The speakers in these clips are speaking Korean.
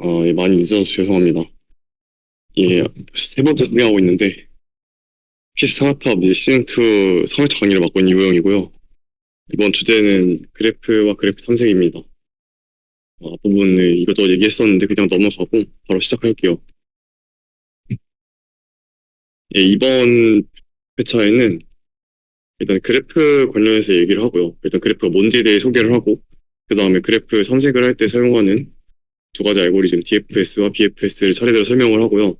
예, 많이 늦어서 죄송합니다. 예, 세 번째 소개하고 있는데, 피스 스타트업 이제 시즌2 3회차 강의를 맡고 있는 유영이고요. 이번 주제는 그래프와 그래프 탐색입니다. 앞부분을 이것저것 얘기했었는데 그냥 넘어가고 바로 시작할게요. 예, 이번 회차에는 일단 그래프 관련해서 얘기를 하고요. 일단 그래프가 뭔지에 대해 소개를 하고, 그 다음에 그래프 탐색을 할 때 사용하는 두 가지 알고리즘 DFS와 BFS를 차례대로 설명을 하고요.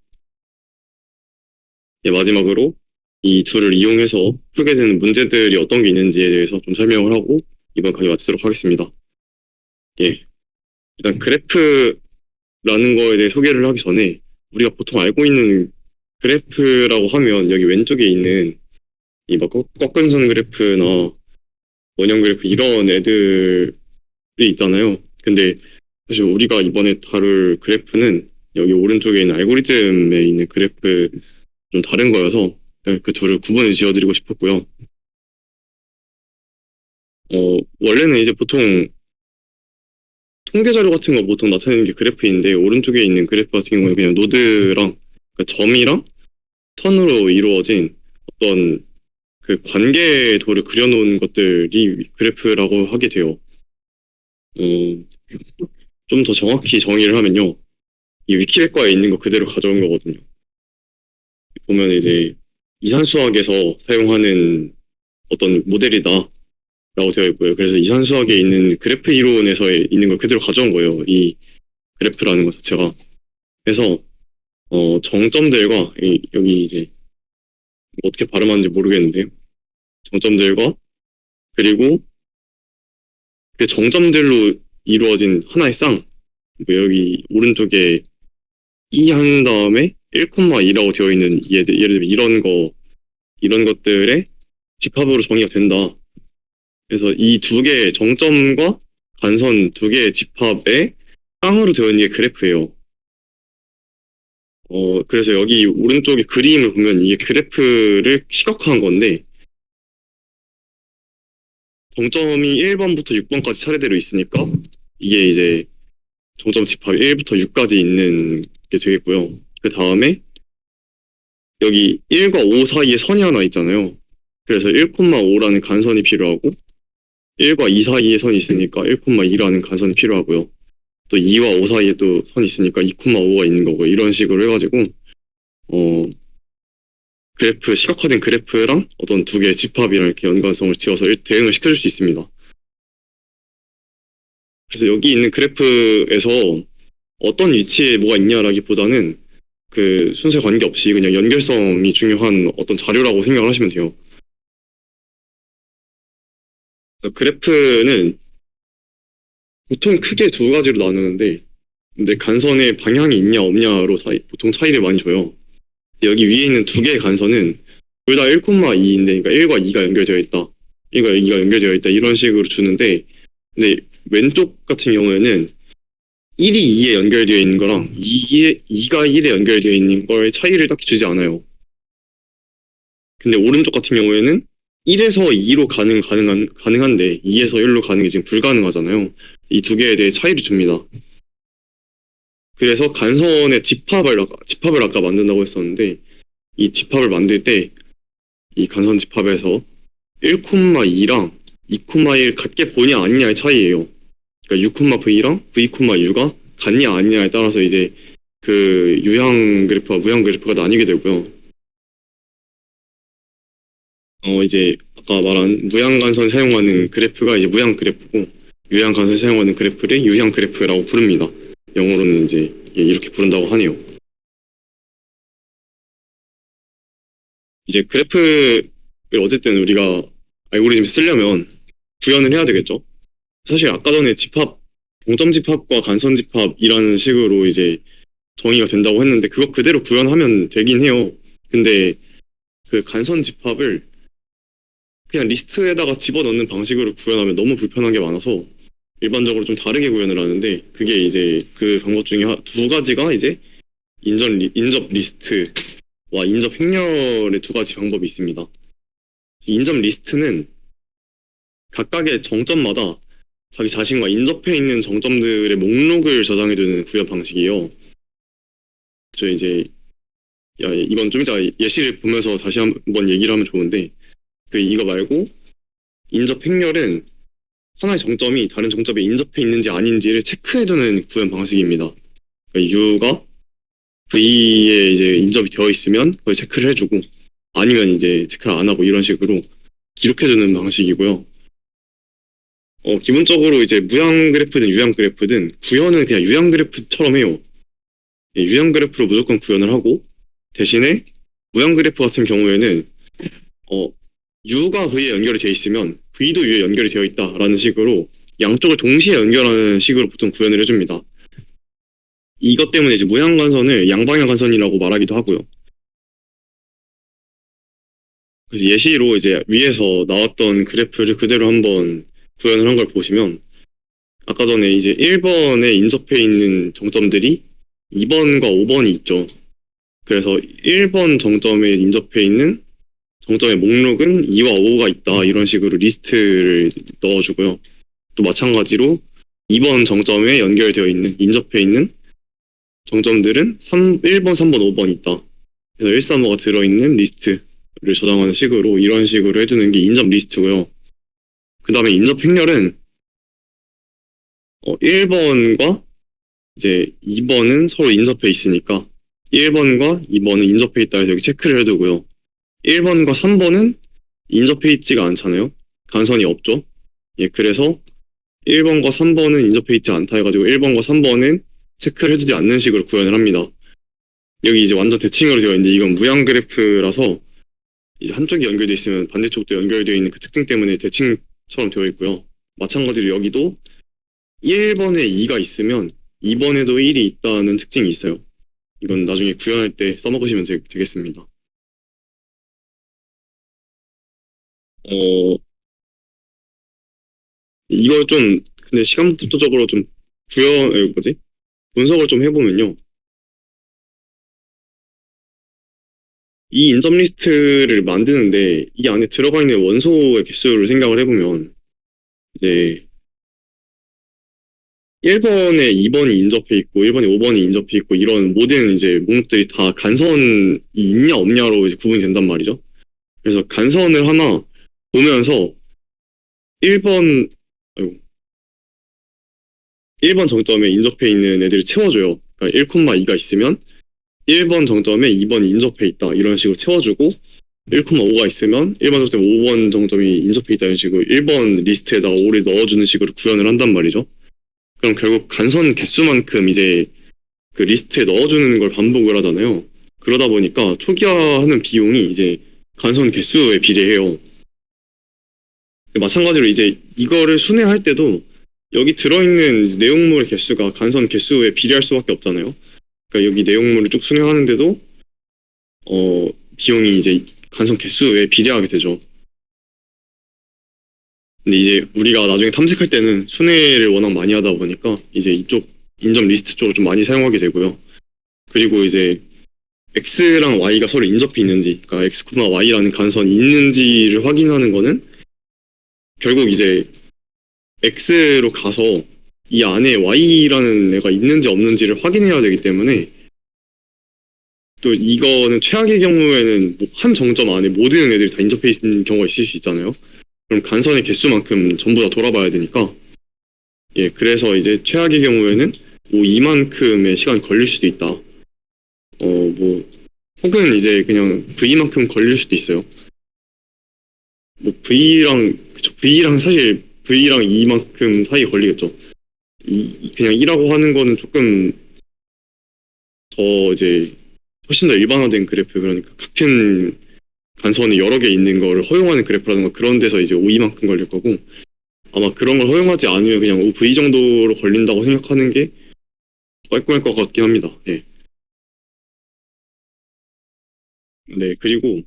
예, 마지막으로 이 둘을 이용해서 풀게 되는 문제들이 어떤 게 있는지에 대해서 좀 설명을 하고 이번 강의 마치도록 하겠습니다. 예, 일단 그래프라는 거에 대해 소개를 하기 전에 우리가 보통 알고 있는 그래프라고 하면 여기 왼쪽에 있는 이막 꺾은선 그래프나 원형 그래프 이런 애들이 있잖아요. 근데 사실 우리가 이번에 다룰 그래프는 여기 오른쪽에 있는 알고리즘에 있는 그래프 좀 다른 거여서 그 둘을 구분을 지어드리고 싶었고요. 원래는 이제 보통 통계 자료 같은 거 보통 나타내는 게 그래프인데 오른쪽에 있는 그래프 같은 경우는 그냥 노드랑 그러니까 점이랑 선으로 이루어진 어떤 그 관계도를 그려놓은 것들이 그래프라고 하게 돼요. 어, 좀 더 정확히 정의를 하면요. 이 위키백과에 있는 거 그대로 가져온 거거든요. 보면 이제 이산수학에서 사용하는 어떤 모델이다 라고 되어 있고요. 그래서 이산수학에 있는 그래프 이론에서 있는 걸 그대로 가져온 거예요. 이 그래프라는 것 자체가. 그래서 정점들과 여기 이제 어떻게 발음하는지 모르겠는데 정점들과 그리고 그 정점들로 이루어진 하나의 쌍, 뭐 여기 오른쪽에 E 한 다음에 1,2라고 되어 있는 얘들, 예를 들면 이런 것들의 집합으로 정의가 된다. 그래서 이 두 개의 정점과 간선 두 개의 집합의 쌍으로 되어 있는 게 그래프예요. 그래서 여기 오른쪽에 그림을 보면 이게 그래프를 시각화한 건데 정점이 1번부터 6번까지 차례대로 있으니까 이게 이제 정점 집합 1부터 6까지 있는 게 되겠고요. 그 다음에 여기 1과 5 사이에 선이 하나 있잖아요. 그래서 1,5라는 간선이 필요하고 1과 2 사이에 선이 있으니까 1,2라는 간선이 필요하고요. 또 2와 5 사이에 또 선이 있으니까 2,5가 있는 거고 이런 식으로 해가지고 어, 그래프 시각화된 그래프랑 어떤 두 개의 집합이랑 이렇게 연관성을 지어서 대응을 시켜줄 수 있습니다. 그래서 여기 있는 그래프에서 어떤 위치에 뭐가 있냐라기보다는 그 순서에 관계없이 그냥 연결성이 중요한 어떤 자료라고 생각을 하시면 돼요. 그래서 그래프는 보통 크게 두 가지로 나누는데 근데 간선의 방향이 있냐 없냐로 보통 차이를 많이 줘요. 여기 위에 있는 두 개의 간선은 둘 다 1,2인데 그러니까 1과 2가 연결되어 있다. 1과 2가 연결되어 있다. 이런 식으로 주는데 근데 왼쪽 같은 경우에는 1이 2에 연결되어 있는 거랑 2가 1에 연결되어 있는 거의 차이를 딱히 주지 않아요. 근데 오른쪽 같은 경우에는 1에서 2로 가능한데 2에서 1로 가는 게 지금 불가능하잖아요. 이 두 개에 대해 차이를 줍니다. 그래서 간선의 집합을 아까 만든다고 했었는데 이 집합을 만들 때 이 간선 집합에서 1,2랑 2,1 같게 보냐 아니냐의 차이예요. 그러니까 6,V랑 V,U가 같냐 아니냐에 따라서 이제 그 유형 그래프와 무형 그래프가 나뉘게 되고요. 이제 아까 말한 무향간선 사용하는 그래프가 이제 무향 그래프고 유향간선 사용하는 그래프를 유형 그래프라고 부릅니다. 영어로는 이제 이렇게 부른다고 하네요. 이제 그래프를 어쨌든 우리가 알고리즘 쓰려면 구현을 해야 되겠죠. 사실 아까 전에 동점 집합과 간선 집합이라는 식으로 이제 정의가 된다고 했는데 그거 그대로 구현하면 되긴 해요. 근데 그 간선 집합을 그냥 리스트에다가 집어넣는 방식으로 구현하면 너무 불편한 게 많아서 일반적으로 좀 다르게 구현을 하는데 그게 이제 그 방법 중에 두 가지가 이제 인접 리스트와 인접 행렬의 두 가지 방법이 있습니다. 인접 리스트는 각각의 정점마다 자기 자신과 인접해 있는 정점들의 목록을 저장해두는 구현 방식이에요. 저 이제 이건 좀 이따 예시를 보면서 다시 한번 얘기를 하면 좋은데 이거 말고 인접 행렬은 하나의 정점이 다른 정점에 인접해 있는지 아닌지를 체크해두는 구현 방식입니다. 그러니까 U가 V에 이제 인접이 되어 있으면 그걸 체크를 해주고 아니면 이제 체크를 안 하고 이런 식으로 기록해주는 방식이고요. 기본적으로 이제 무형 그래프든 유형 그래프든 구현은 그냥 유형 그래프처럼 해요. 유형 그래프로 무조건 구현을 하고 대신에 무형 그래프 같은 경우에는 U가 V에 연결이 되어 있으면 V도 U에 연결이 되어 있다라는 식으로 양쪽을 동시에 연결하는 식으로 보통 구현을 해줍니다. 이것 때문에 이제 무형 간선을 양방향 간선이라고 말하기도 하고요. 그래서 예시로 이제 위에서 나왔던 그래프를 그대로 한번 구현을 한 걸 보시면 아까 전에 이제 1번에 인접해 있는 정점들이 2번과 5번이 있죠. 그래서 1번 정점에 인접해 있는 정점의 목록은 2와 5가 있다 이런 식으로 리스트를 넣어주고요. 또 마찬가지로 2번 정점에 연결되어 있는 인접해 있는 정점들은 1번, 3번, 5번 있다. 그래서 135가 들어있는 리스트를 저장하는 식으로 이런 식으로 해두는 게 인접 리스트고요. 그 다음에 인접 행렬은 1번과 이제 2번은 서로 인접해 있으니까 1번과 2번은 인접해 있다 해서 여기 체크를 해두고요. 1번과 3번은 인접해 있지가 않잖아요. 간선이 없죠. 예, 그래서 1번과 3번은 인접해 있지 않다 해가지고 1번과 3번은 체크를 해두지 않는 식으로 구현을 합니다. 여기 이제 완전 대칭으로 되어 있는데 이건 무형 그래프라서 이제 한쪽이 연결되어 있으면 반대쪽도 연결되어 있는 그 특징 때문에 대칭처럼 되어 있고요. 마찬가지로 여기도 1번에 2가 있으면 2번에도 1이 있다는 특징이 있어요. 이건 나중에 구현할 때 써먹으시면 되겠습니다. 어, 이걸 좀 근데 시간부터적으로 좀 뭐지? 분석을 좀 해보면요. 이 인접 리스트를 만드는데 이 안에 들어가 있는 원소의 개수를 생각을 해보면 이제 1번에 2번이 인접해 있고 1번에 5번이 인접해 있고 이런 모든 이제 목록들이 다 간선이 있냐 없냐로 이제 구분이 된단 말이죠. 그래서 간선을 하나 보면서 1번 아이고, 1번 정점에 인접해 있는 애들을 채워줘요. 그러니까 1,2가 있으면 1번 정점에 2번이 인접해 있다 이런 식으로 채워주고 1,5가 있으면 1번 정점에 5번 정점이 인접해 있다 이런 식으로 1번 리스트에다가 5를 넣어주는 식으로 구현을 한단 말이죠. 그럼 결국 간선 개수만큼 이제 그 리스트에 넣어주는 걸 반복을 하잖아요. 그러다 보니까 초기화하는 비용이 이제 간선 개수에 비례해요. 마찬가지로 이제 이거를 순회할 때도 여기 들어있는 내용물의 개수가 간선 개수에 비례할 수밖에 없잖아요. 그러니까 여기 내용물을 쭉 순회하는데도 비용이 이제 간선 개수에 비례하게 되죠. 근데 이제 우리가 나중에 탐색할 때는 순회를 워낙 많이 하다 보니까 이제 이쪽 인접 리스트 쪽을 좀 많이 사용하게 되고요. 그리고 이제 x랑 y가 서로 인접해 있는지, 그러니까 x, y라는 간선이 있는지를 확인하는 거는 결국 이제 x로 가서 이 안에 y라는 애가 있는지 없는지를 확인해야 되기 때문에 또 이거는 최악의 경우에는 한 정점 안에 모든 애들이 다 인접해 있는 경우가 있을 수 있잖아요. 그럼 간선의 개수만큼 전부 다 돌아봐야 되니까 예, 그래서 이제 최악의 경우에는 뭐 이만큼의 시간이 걸릴 수도 있다. 뭐 혹은 이제 그냥 V만큼 걸릴 수도 있어요. 뭐 V랑 사실 V랑 E만큼 사이 걸리겠죠. 그냥 2라고 하는 거는 조금 더 이제 훨씬 더 일반화된 그래프, 그러니까 같은 간선이 여러 개 있는 거를 허용하는 그래프라든가 그런 데서 이제 5E만큼 걸릴 거고 아마 그런 걸 허용하지 않으면 그냥 V 정도로 걸린다고 생각하는 게 깔끔할 것 같긴 합니다. 예. 네, 그리고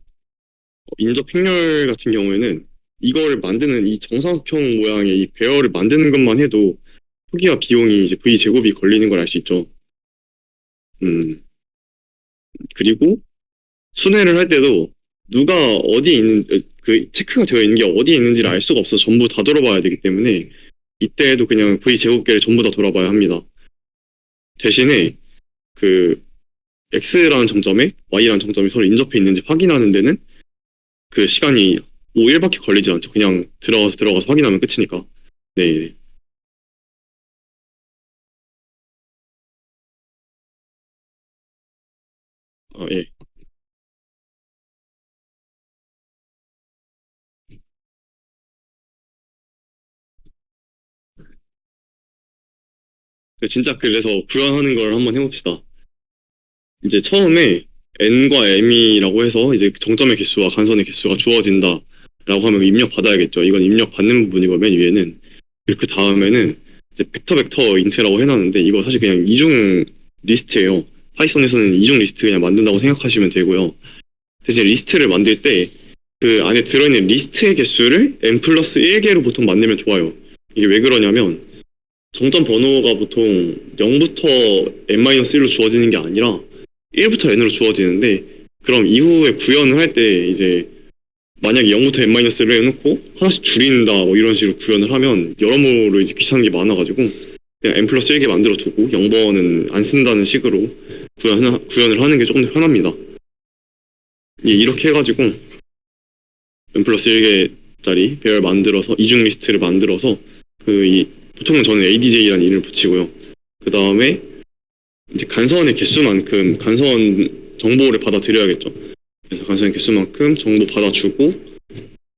인접 행렬 같은 경우에는 이거를 만드는 이 정사각형 모양의 이 배열을 만드는 것만 해도 초기화 비용이 이제 V 제곱이 걸리는 걸 알 수 있죠. 음, 그리고 순회를 할 때도 누가 어디에 있는 그 체크가 되어 있는 게 어디에 있는지를 알 수가 없어서 전부 다 들어봐야 되기 때문에 이때에도 그냥 V 제곱계를 전부 다 돌아봐야 합니다. 대신에 그 X라는 정점에 Y라는 정점이 서로 인접해 있는지 확인하는 데는 그 시간이 5일밖에 걸리지 않죠. 그냥 들어가서 확인하면 끝이니까. 네. 예. 진짜 그래서 구현하는 걸 한번 해봅시다. 이제 처음에 n과 m이라고 해서 이제 정점의 개수와 간선의 개수가 주어진다 라고 하면 입력 받아야겠죠. 이건 입력 받는 부분이고 맨 위에는. 그리고 그 다음에는 이제 벡터 인트라고 해놨는데 이거 사실 그냥 이중 리스트예요. 파이썬에서는 이중 리스트 그냥 만든다고 생각하시면 되고요. 대신 리스트를 만들 때 그 안에 들어있는 리스트의 개수를 n 플러스 1개로 보통 만들면 좋아요. 이게 왜 그러냐면 정점 번호가 보통 0부터 n-1로 주어지는 게 아니라 1부터 n으로 주어지는데 그럼 이후에 구현을 할 때 이제 만약에 0부터 n-를 해놓고 하나씩 줄인다 뭐 이런 식으로 구현을 하면 여러모로 이제 귀찮은 게 많아가지고 그냥 n 플러스 1개 만들어두고 0번은 안 쓴다는 식으로 구현을 하는 게 조금 더 편합니다. 예, 이렇게 해가지고 n 플러스 1개짜리 배열 만들어서 이중 리스트를 만들어서 보통은 저는 ADJ라는 이름을 붙이고요. 그 다음에 이제 간선의 개수만큼 간선 정보를 받아들여야겠죠. 그래서 간선의 개수만큼 정보 받아주고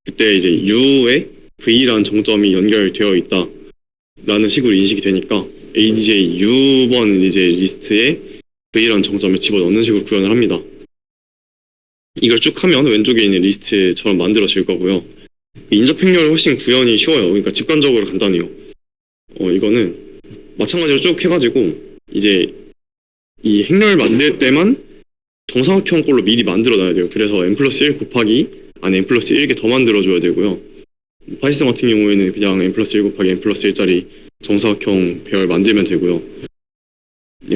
그때 이제 U에 V라는 정점이 연결되어 있다라는 식으로 인식이 되니까 ADJ U번 이제 리스트에 V라는 정점을 집어넣는 식으로 구현을 합니다. 이걸 쭉 하면 왼쪽에 있는 리스트처럼 만들어질 거고요. 인접 행렬 훨씬 구현이 쉬워요. 그러니까 직관적으로 간단해요. 이거는 마찬가지로 쭉 해가지고 이제 이 행렬 만들 때만 정사각형 꼴로 미리 만들어 놔야 돼요. 그래서 n 플러스 1 곱하기 안에 n 플러스 1개 더 만들어 줘야 되고요. 파이썬 같은 경우에는 그냥 n 플러스 1 곱하기 n 플러스 1짜리 정사각형 배열 만들면 되고요.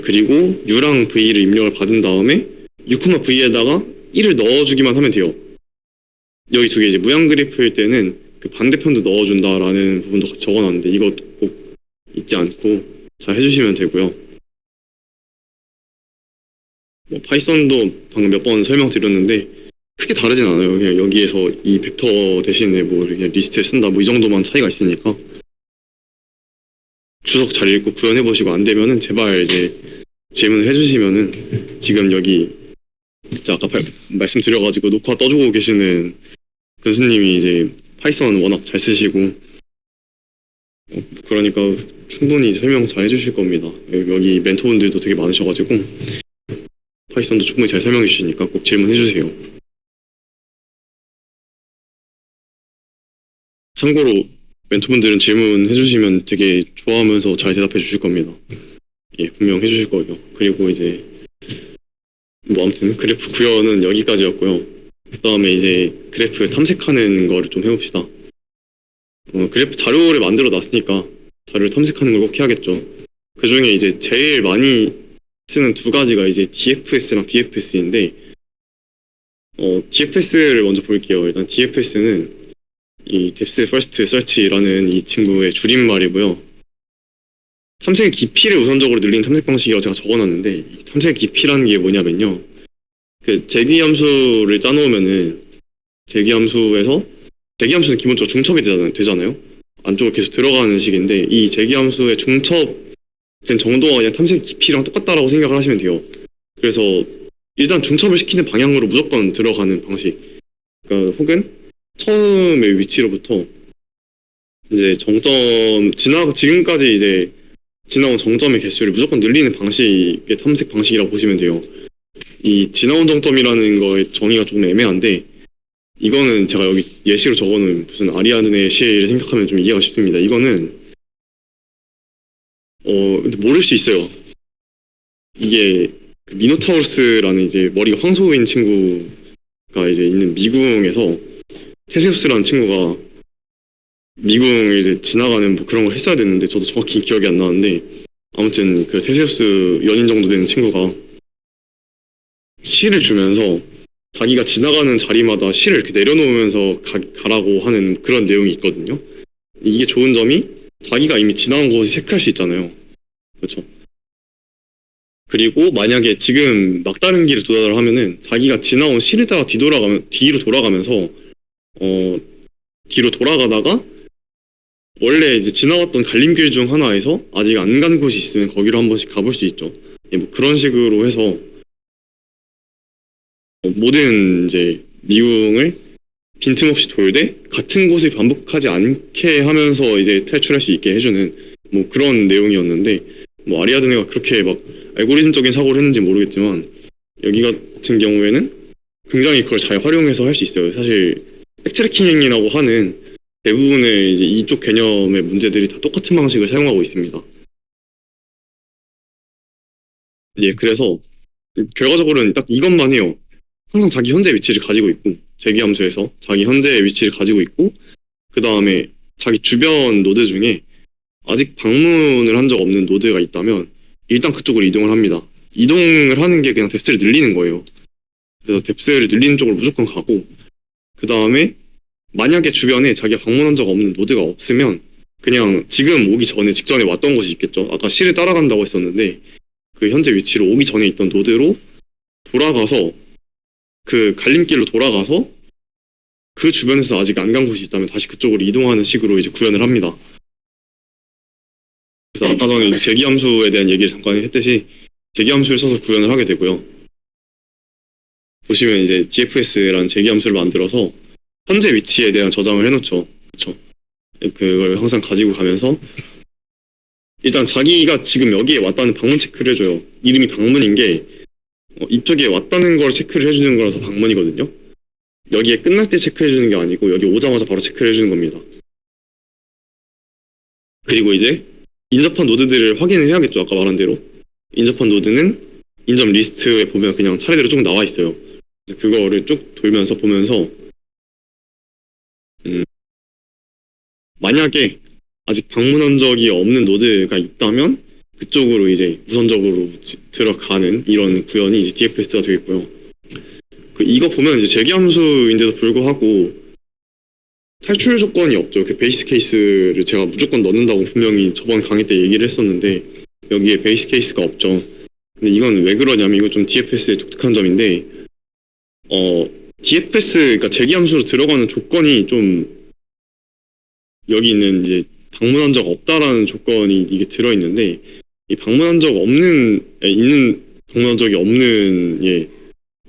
그리고 u랑 v를 입력을 받은 다음에 u, v에다가 1을 넣어주기만 하면 돼요. 여기 두 개 이제 무양 그래프일 때는 그 반대편도 넣어준다라는 부분도 같이 적어놨는데 이거 꼭 잊지 않고 잘 해주시면 되고요. 파이썬도 방금 몇 번 설명드렸는데 크게 다르진 않아요. 그냥 여기에서 이 벡터 대신에 뭐 그냥 리스트를 쓴다 뭐 이 정도만 차이가 있으니까 주석 잘 읽고 구현해보시고 안 되면은 제발 이제 질문을 해주시면은 지금 여기 아까 말씀드려가지고 녹화 떠주고 계시는 교수님이 이제 파이썬 워낙 잘 쓰시고 그러니까 충분히 설명 잘 해주실 겁니다. 여기 멘토분들도 되게 많으셔가지고 파이썬도 충분히 잘 설명해 주시니까 꼭 질문해 주세요. 참고로 멘토분들은 질문해 주시면 되게 좋아하면서 잘 대답해 주실 겁니다. 예, 분명 해주실 거예요. 그리고 이제 뭐 아무튼 그래프 구현은 여기까지였고요. 그 다음에 이제 그래프 탐색하는 거를 좀 해봅시다. 그래프 자료를 만들어 놨으니까 자료를 탐색하는 걸 꼭 해야겠죠. 그 중에 이제 제일 많이 쓰는 두 가지가 이제 DFS랑 BFS인데 DFS를 먼저 볼게요. 일단 DFS는 이 Depth First Search라는 이 친구의 줄임말이고요. 탐색의 깊이를 우선적으로 늘리는 탐색 방식이라고 제가 적어놨는데 이 탐색의 깊이라는 게 뭐냐면요. 그 재귀함수를 짜놓으면은 재귀함수에서 재귀함수는 기본적으로 중첩이 되잖아요. 안쪽으로 계속 들어가는 식인데 이 재귀함수의 중첩된 정도가 그냥 탐색 깊이랑 똑같다라고 생각을 하시면 돼요. 그래서 일단 중첩을 시키는 방향으로 무조건 들어가는 방식. 그러니까 혹은 처음의 위치로부터 이제 지금까지 이제 지나온 정점의 개수를 무조건 늘리는 방식의 탐색 방식이라고 보시면 돼요. 이 지나온 정점이라는 거의 정의가 조금 애매한데 이거는 제가 여기 예시로 적어놓은 무슨 아리아드네 시를 생각하면 좀 이해가 쉽습니다. 이거는 근데 모를 수 있어요. 이게 그 미노타우루스라는 이제 머리가 황소인 친구가 이제 있는 미궁에서 테세우스라는 친구가 미궁을 이제 지나가는 뭐 그런 걸 했어야 됐는데 저도 정확히 기억이 안 나는데 아무튼 그 테세우스 연인 정도 되는 친구가 시를 주면서 자기가 지나가는 자리마다 시를 이렇게 내려놓으면서 가라고 하는 그런 내용이 있거든요. 이게 좋은 점이 자기가 이미 지나온 곳을 체크할 수 있잖아요. 그렇죠. 그리고 만약에 지금 막다른 길을 도달을 하면은 자기가 지나온 실을 따라 뒤로 돌아가면서 어 뒤로 돌아가다가 원래 이제 지나왔던 갈림길 중 하나에서 아직 안 간 곳이 있으면 거기로 한 번씩 가볼 수 있죠. 예, 뭐 그런 식으로 해서 모든 이제 미궁을 빈틈없이 돌되 같은 곳을 반복하지 않게 하면서 이제 탈출할 수 있게 해주는 뭐 그런 내용이었는데 뭐 아리아드네가 그렇게 막 알고리즘적인 사고를 했는지 모르겠지만 여기 같은 경우에는 굉장히 그걸 잘 활용해서 할 수 있어요. 사실 백트래킹이라고 하는 대부분의 이제 이쪽 개념의 문제들이 다 똑같은 방식을 사용하고 있습니다. 예, 그래서 결과적으로는 딱 이것만 해요. 항상 자기 현재 위치를 가지고 있고 재기함수에서 자기 현재의 위치를 가지고 있고 그 다음에 자기 주변 노드 중에 아직 방문을 한 적 없는 노드가 있다면 일단 그쪽으로 이동을 합니다. 이동을 하는 게 그냥 뎁스를 늘리는 거예요. 그래서 뎁스를 늘리는 쪽으로 무조건 가고 그 다음에 만약에 주변에 자기가 방문한 적 없는 노드가 없으면 그냥 지금 오기 전에 직전에 왔던 곳이 있겠죠. 아까 실을 따라간다고 했었는데 그 현재 위치로 오기 전에 있던 노드로 돌아가서 그 갈림길로 돌아가서 그 주변에서 아직 안 간 곳이 있다면 다시 그쪽으로 이동하는 식으로 이제 구현을 합니다. 그래서 아까 전에 이제 재기함수에 대한 얘기를 잠깐 했듯이 재기함수를 써서 구현을 하게 되고요. 보시면 이제 DFS라는 재기함수를 만들어서 현재 위치에 대한 저장을 해놓죠. 그렇죠. 그걸 항상 가지고 가면서 일단 자기가 지금 여기에 왔다는 방문 체크를 해줘요. 이름이 방문인 게 이쪽에 왔다는 걸 체크를 해주는 거라서 방문이거든요. 여기에 끝날 때 체크해주는 게 아니고 여기 오자마자 바로 체크를 해주는 겁니다. 그리고 이제 인접한 노드들을 확인을 해야겠죠. 아까 말한 대로 인접한 노드는 인접 리스트에 보면 그냥 차례대로 쭉 나와 있어요. 그거를 쭉 돌면서 보면서 만약에 아직 방문한 적이 없는 노드가 있다면 그쪽으로 이제 우선적으로 들어가는 이런 구현이 이제 DFS가 되겠고요. 이거 보면 이제 재기함수인데도 불구하고 탈출 조건이 없죠. 그 베이스 케이스를 제가 무조건 넣는다고 분명히 저번 강의 때 얘기를 했었는데 여기에 베이스 케이스가 없죠. 근데 이건 왜 그러냐면 이거 좀 DFS의 독특한 점인데 DFS 그러니까 재기함수로 들어가는 조건이 좀 여기 있는 이제 방문한 적 없다라는 조건이 이게 들어있는데 이 방문한 적 없는 있는 방문한 적이 없는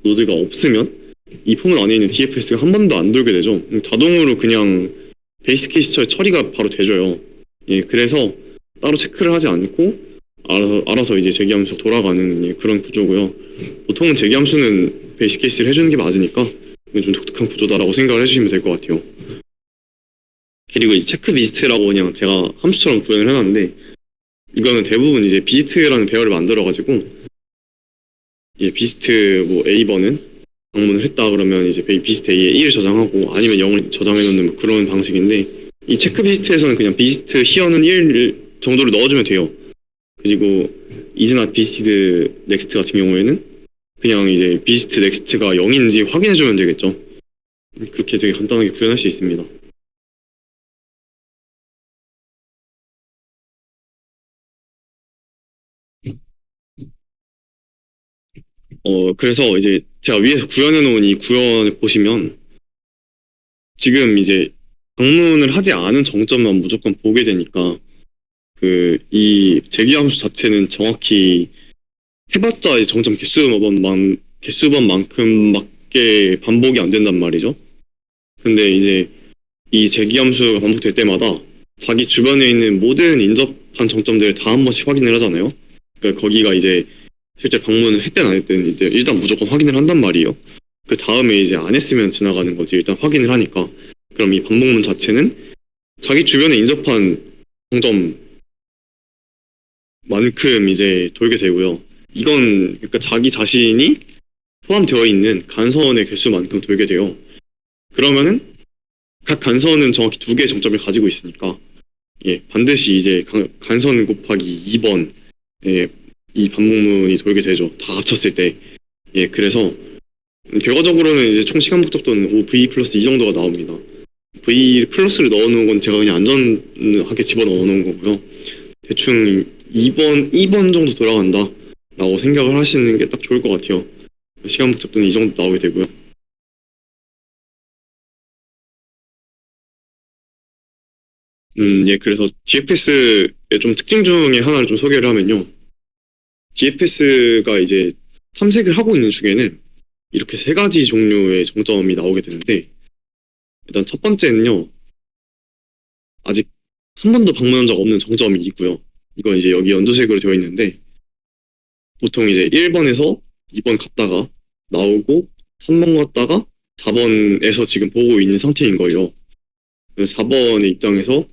노드가 없으면 이 포문 안에 있는 DFS가 한 번도 안 돌게 되죠. 자동으로 그냥 베이스 케이스 처리가 바로 되줘요. 예, 그래서 따로 체크를 하지 않고 알아서 이제 재기함수 돌아가는 그런 구조고요. 보통은 재기함수는 베이스 케이스를 해주는 게 맞으니까 이건 좀 독특한 구조다라고 생각을 해주시면 될 것 같아요. 그리고 이제 체크 비지트라고 그냥 제가 함수처럼 구현을 해놨는데 이거는 대부분 이제 비지트라는 배열을 만들어가지고 비지트 뭐 A번은 방문을 했다 그러면 이제 비지트 A에 1을 저장하고 아니면 0을 저장해 놓는 그런 방식인데 이 체크 비지트에서는 그냥 비지트 히어는 1 정도를 넣어주면 돼요. 그리고 이즈나 비지트 넥스트 같은 경우에는 그냥 이제 비지트 넥스트가 0인지 확인해주면 되겠죠. 그렇게 되게 간단하게 구현할 수 있습니다. 그래서 이제 제가 위에서 구현해 놓은 이 구현을 보시면 지금 이제 방문을 하지 않은 정점만 무조건 보게 되니까 이 재기함수 자체는 정확히 해봤자 이제 정점 개수번만큼밖에 반복이 안 된단 말이죠. 근데 이제 이 재기함수가 반복될 때마다 자기 주변에 있는 모든 인접한 정점들을 다 한 번씩 확인을 하잖아요. 그러니까 거기가 이제 실제 방문을 했든 안 했든 일단 무조건 확인을 한단 말이에요. 그 다음에 이제 안 했으면 지나가는 거지. 일단 확인을 하니까. 그럼 이 반복문 자체는 자기 주변에 인접한 정점만큼 이제 돌게 되고요. 이건 그러니까 자기 자신이 포함되어 있는 간선의 개수만큼 돌게 돼요. 그러면은 각 간선은 정확히 2개의 정점을 가지고 있으니까 반드시 이제 간선 곱하기 2번 이 반복문이 돌게 되죠. 다 합쳤을 때. 그래서 결과적으로는 이제 총 시간 복잡도는 5V 플러스 2 정도가 나옵니다. V 플러스를 넣어놓은 건 제가 그냥 안전하게 집어넣어 놓은 거고요. 대충 2번 정도 돌아간다 라고 생각을 하시는 게 딱 좋을 것 같아요. 시간 복잡도는 이 정도 나오게 되고요. 예, 그래서 DFS의 좀 특징 중에 하나를 좀 소개를 하면요. DFS가 이제 탐색을 하고 있는 중에는 이렇게 세 가지 종류의 정점이 나오게 되는데, 일단 첫 번째는요, 아직 한 번도 방문한 적 없는 정점이 있고요. 이건 이제 여기 연두색으로 되어 있는데, 보통 이제 1번에서 2번 갔다가 나오고 3번 갔다가 4번에서 지금 보고 있는 상태인 거예요. 4번의 입장에서,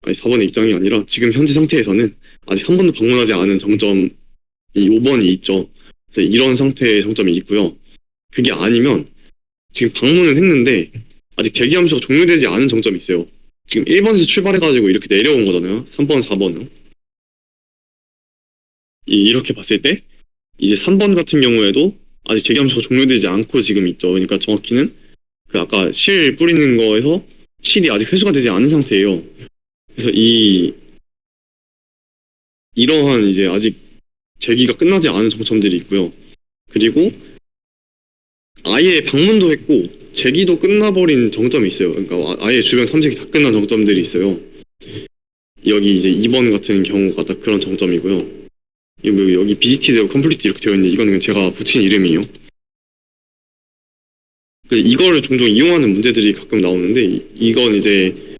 아니 4번의 입장이 아니라 지금 현재 상태에서는 아직 한 번도 방문하지 않은 정점이 5번이 있죠. 이런 상태의 정점이 있고요. 그게 아니면 지금 방문을 했는데 아직 대기 함수가 종료되지 않은 정점이 있어요. 지금 1번에서 출발해가지고 이렇게 내려온 거잖아요. 3번, 4번으로. 이렇게 봤을 때 이제 3번 같은 경우에도 아직 대기 함수가 종료되지 않고 지금 있죠. 그러니까 정확히는 그 아까 실 뿌리는 거에서 실이 아직 회수가 되지 않은 상태예요. 그래서 이러한 이제 아직 재기가 끝나지 않은 정점들이 있고요. 그리고 아예 방문도 했고 재기도 끝나버린 정점이 있어요. 그러니까 아예 주변 탐색이 다 끝난 정점들이 있어요. 여기 이제 2번 같은 경우가 딱 그런 정점이고요. 여기 BGT 되고 컴플리트 이렇게 되어 있는데 이거는 제가 붙인 이름이에요. 그래서 이거를 종종 이용하는 문제들이 가끔 나오는데 이건 이제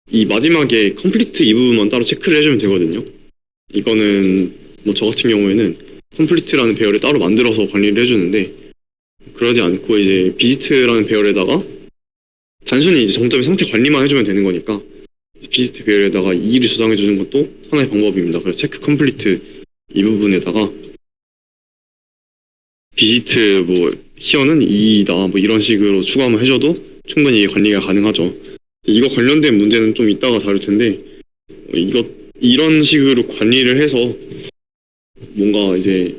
이 마지막에 컴플리트 이 부분만 따로 체크를 해주면 되거든요. 이거는 뭐 저 같은 경우에는 컴플리트라는 배열을 따로 만들어서 관리를 해주는데 그러지 않고 이제 비지트라는 배열에다가 단순히 이제 정점의 상태 관리만 해주면 되는 거니까 비지트 배열에다가 2를 저장해 주는 것도 하나의 방법입니다. 그래서 체크 컴플리트 이 부분에다가 비지트 뭐 히어는 2다 뭐 이런 식으로 추가만 해줘도 충분히 관리가 가능하죠. 이거 관련된 문제는 좀 이따가 다룰 텐데 이런 식으로 관리를 해서 뭔가 이제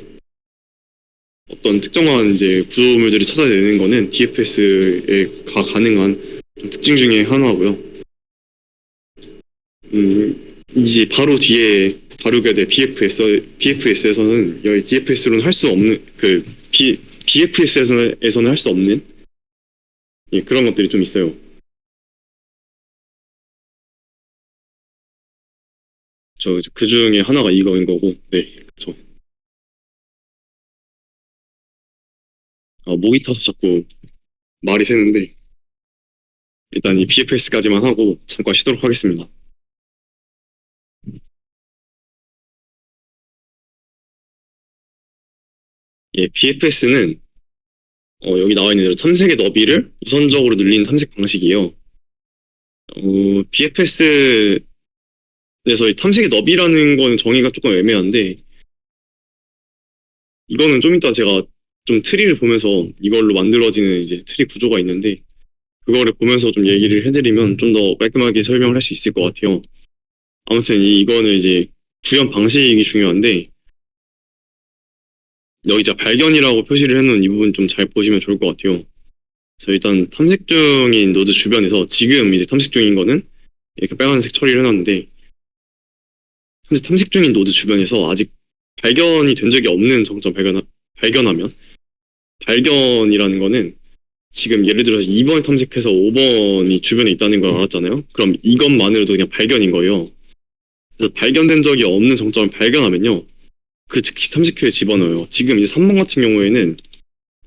어떤 특정한 이제 구조물들을 찾아내는 거는 DFS가 가능한 특징 중에 하나고요. 이제 바로 뒤에 다루게 될 BFS에서는 여기 DFS로는 할 수 없는 BFS에서는 할 수 없는 예, 그런 것들이 좀 있어요. 그 중에 하나가 이거인 거고, 네, 그렇죠. 목이 타서 자꾸 말이 새는데 일단 이 BFS까지만 하고 잠깐 쉬도록 하겠습니다. 예, BFS는 여기 나와 있는 대로 탐색의 너비를 우선적으로 늘리는 탐색 방식이에요. BFS에서 이 탐색의 너비라는 거는 정의가 조금 애매한데 이거는 좀 이따 제가 좀 트리를 보면서 이걸로 만들어지는 이제 트리 구조가 있는데 그거를 보면서 좀 얘기를 해드리면 좀 더 깔끔하게 설명을 할 수 있을 것 같아요. 아무튼 이거는 이제 구현 방식이 중요한데 여기 자 발견이라고 표시를 해놓은 이 부분 좀 잘 보시면 좋을 것 같아요. 그래서 일단 탐색 중인 노드 주변에서 지금 이제 탐색 중인 거는 이렇게 빨간색 처리를 해놨는데 현재 탐색 중인 노드 주변에서 아직 발견이 된 적이 없는 정점 발견하면 발견이라는 거는 지금 예를 들어서 2번 탐색해서 5번이 주변에 있다는 걸 알았잖아요. 그럼 이것만으로도 그냥 발견인 거예요. 그래서 발견된 적이 없는 정점을 발견하면요. 그 즉시 탐색 큐에 집어넣어요. 지금 이제 3번 같은 경우에는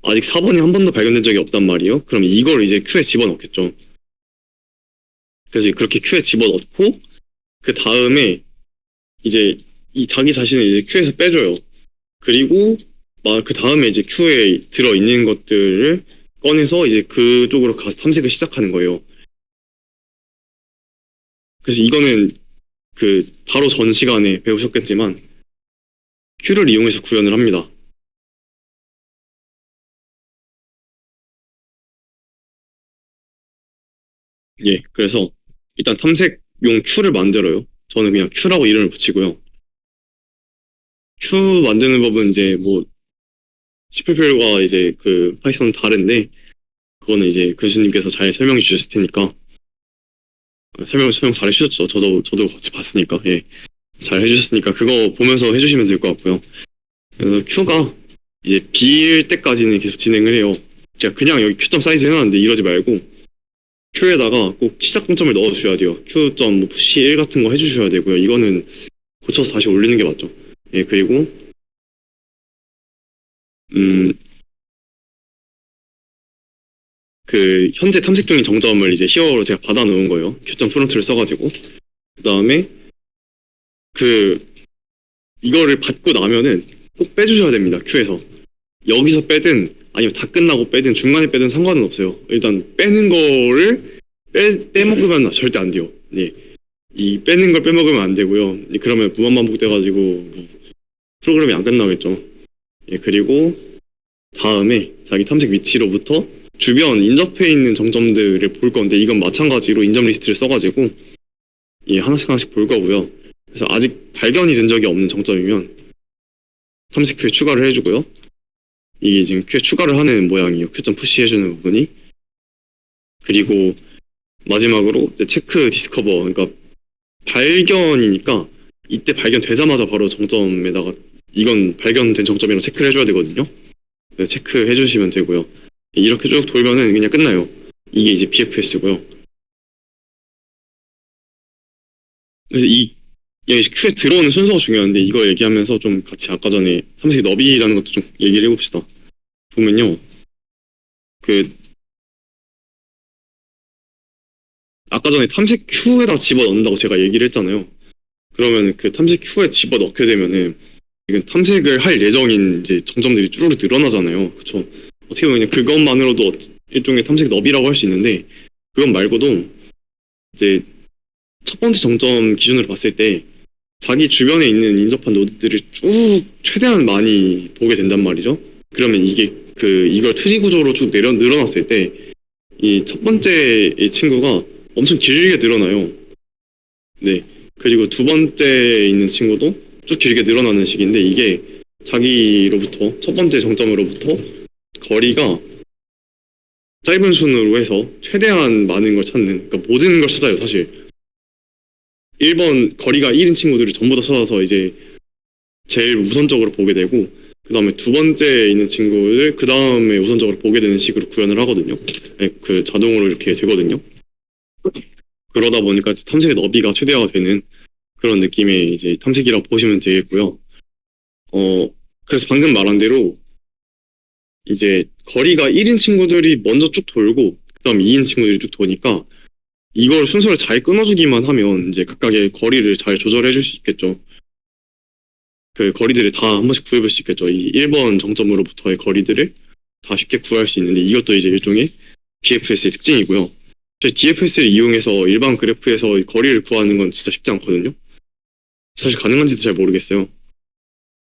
아직 4번이 한 번도 발견된 적이 없단 말이에요. 그럼 이걸 이제 큐에 집어넣겠죠. 그래서 그렇게 큐에 집어넣고 그 다음에 이제 이 자기 자신을 이제 큐에서 빼줘요. 그리고 막 그 다음에 이제 큐에 들어 있는 것들을 꺼내서 이제 그쪽으로 가서 탐색을 시작하는 거예요. 그래서 이거는 그 바로 전 시간에 배우셨겠지만 큐를 이용해서 구현을 합니다. 예, 그래서 일단 탐색용 큐를 만들어요. 저는 그냥 큐라고 이름을 붙이고요. 큐 만드는 법은 이제 뭐 C++과 이제 그 파이썬 다른데 그거는 이제 교수님께서 잘 설명해 주셨을 테니까 설명 잘 해주셨죠. 저도 같이 봤으니까 예, 잘 해주셨으니까 그거 보면서 해주시면 될 것 같고요. 그래서 Q가 이제 B일 때까지는 계속 진행을 해요. 제가 그냥 여기 Q점 사이즈 해놨는데 이러지 말고 Q에다가 꼭 시작 공점을 넣어주셔야 돼요. Q점 뭐 푸시 1 같은 거 해주셔야 되고요. 이거는 고쳐서 다시 올리는 게 맞죠. 예, 그리고 음, 그 현재 탐색 중인 정점을 이제 히어로 제가 받아 놓은 거예요. Q점 프론트를 써가지고 그 다음에 그 이거를 받고 나면은 꼭 빼주셔야 됩니다. Q에서 여기서 빼든 아니면 다 끝나고 빼든 중간에 빼든 상관은 없어요. 일단 빼는 거를 빼먹으면 절대 안 돼요. 네. 이 빼는 걸 빼먹으면 안 되고요. 그러면 무한 반복돼가지고 프로그램이 안 끝나겠죠. 예, 그리고 다음에 자기 탐색 위치로부터 주변 인접해 있는 정점들을 볼 건데 이건 마찬가지로 인접 리스트를 써가지고 예, 하나씩 볼 거고요. 그래서 아직 발견이 된 적이 없는 정점이면 탐색 큐에 추가를 해주고요. 이게 지금 큐에 추가를 하는 모양이에요. Q점 푸시 해주는 부분이. 그리고 마지막으로 이제 체크 디스커버, 그러니까 발견이니까 이때 발견되자마자 바로 정점에다가 이건 발견된 정점이라고 체크를 해줘야 되거든요. 그래서 체크해 주시면 되고요. 이렇게 쭉 돌면은 그냥 끝나요. 이게 이제 BFS고요. 그래서 이 큐에 들어오는 순서가 중요한데 이거 얘기하면서 좀 같이 아까 전에 탐색 너비라는 것도 좀 얘기를 해봅시다. 보면요. 그 아까 전에 탐색 Q에다 집어넣는다고 제가 얘기를 했잖아요. 그러면 그 탐색 Q에 집어넣게 되면은 지금 탐색을 할 예정인 이제 정점들이 쭈르르 늘어나잖아요. 그쵸? 어떻게 보면 그냥 그것만으로도 일종의 탐색 너비라고 할 수 있는데 그것 말고도 이제 첫 번째 정점 기준으로 봤을 때 자기 주변에 있는 인접한 노드들을 쭉 최대한 많이 보게 된단 말이죠. 그러면 이게 이걸 트리 구조로 쭉 늘어났을 때 이 첫 번째 이 친구가 엄청 길게 늘어나요. 네. 그리고 두 번째 있는 친구도 쭉 길게 늘어나는 식인데 이게 자기로부터 첫 번째 정점으로부터 거리가 짧은 순으로 해서 최대한 많은 걸 찾는, 그러니까 모든 걸 찾아요 사실. 1번 거리가 1인 친구들을 전부 다 찾아서 이제 제일 우선적으로 보게 되고 그 다음에 두 번째 있는 친구를 그 다음에 우선적으로 보게 되는 식으로 구현을 하거든요. 네, 그 자동으로 이렇게 되거든요. 그러다 보니까 탐색의 너비가 최대화가 되는 그런 느낌의 이제 탐색이라고 보시면 되겠고요. 어, 그래서 방금 말한 대로 이제 거리가 1인 친구들이 먼저 쭉 돌고 그다음 2인 친구들이 쭉 도니까 이걸 순서를 잘 끊어주기만 하면 이제 각각의 거리를 잘 조절해 줄 수 있겠죠. 그 거리들을 다 한 번씩 구해볼 수 있겠죠. 이 1번 정점으로부터의 거리들을 다 쉽게 구할 수 있는데 이것도 이제 일종의 BFS의 특징이고요. DFS를 이용해서 일반 그래프에서 거리를 구하는 건 진짜 쉽지 않거든요. 사실 가능한지도 잘 모르겠어요.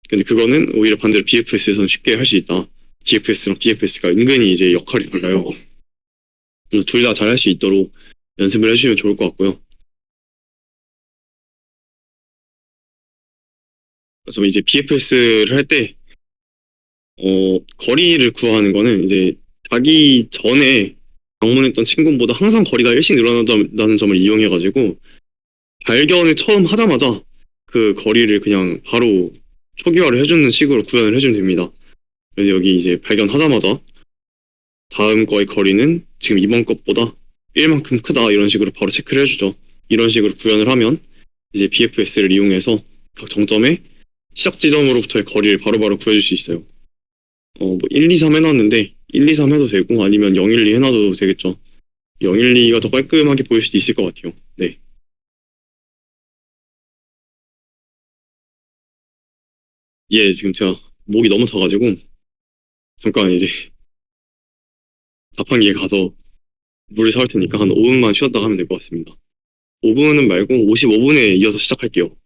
근데 그거는 오히려 반대로 BFS에서는 쉽게 할 수 있다. DFS랑 BFS가 은근히 이제 역할이 달라요. 둘 다 잘 할 수 있도록 연습을 해주시면 좋을 것 같고요. 그래서 이제 BFS를 할 때, 거리를 구하는 거는 이제 자기 전에 방문했던 친구보다 항상 거리가 일씩 늘어난다는 점을 이용해가지고 발견을 처음 하자마자 그 거리를 그냥 바로 초기화를 해주는 식으로 구현을 해주면 됩니다. 그래서 여기 이제 발견하자마자 다음 거의 거리는 지금 이번 것보다 1만큼 크다 이런 식으로 바로 체크를 해주죠. 이런 식으로 구현을 하면 이제 BFS를 이용해서 각 정점의 시작 지점으로부터의 거리를 바로바로 구해줄 수 있어요. 뭐 1, 2, 3 해놨는데 1, 2, 3 해도 되고 아니면 0, 1, 2 해놔도 되겠죠. 0, 1, 2가 더 깔끔하게 보일 수도 있을 것 같아요. 네. 예, 지금 제가 목이 너무 타가지고 잠깐 이제 자판기에 가서 물을 사올 테니까 한 5분만 쉬었다가 하면 될 것 같습니다. 5분은 말고 55분에 이어서 시작할게요.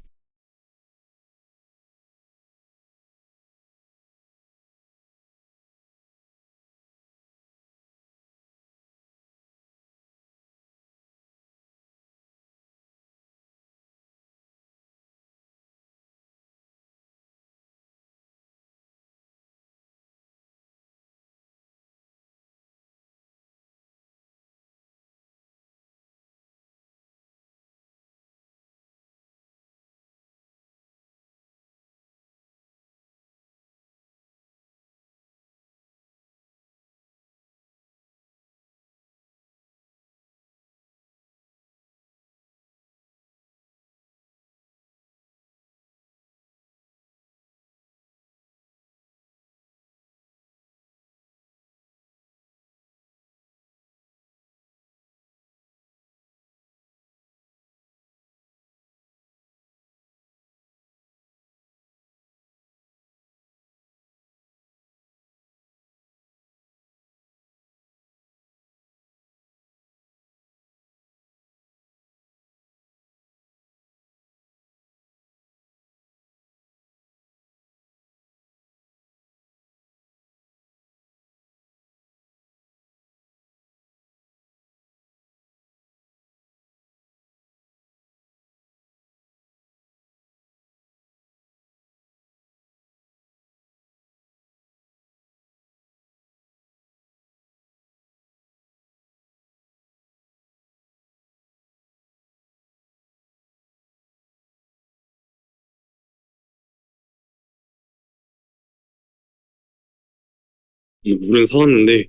물은 사왔는데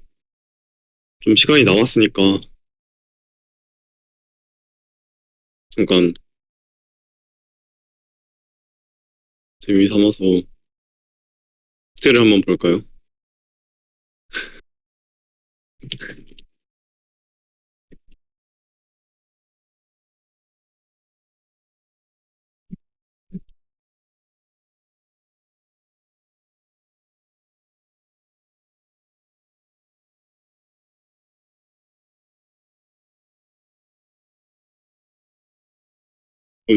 좀 시간이 남았으니까 잠깐 재미 삼아서 숙제를 한번 볼까요?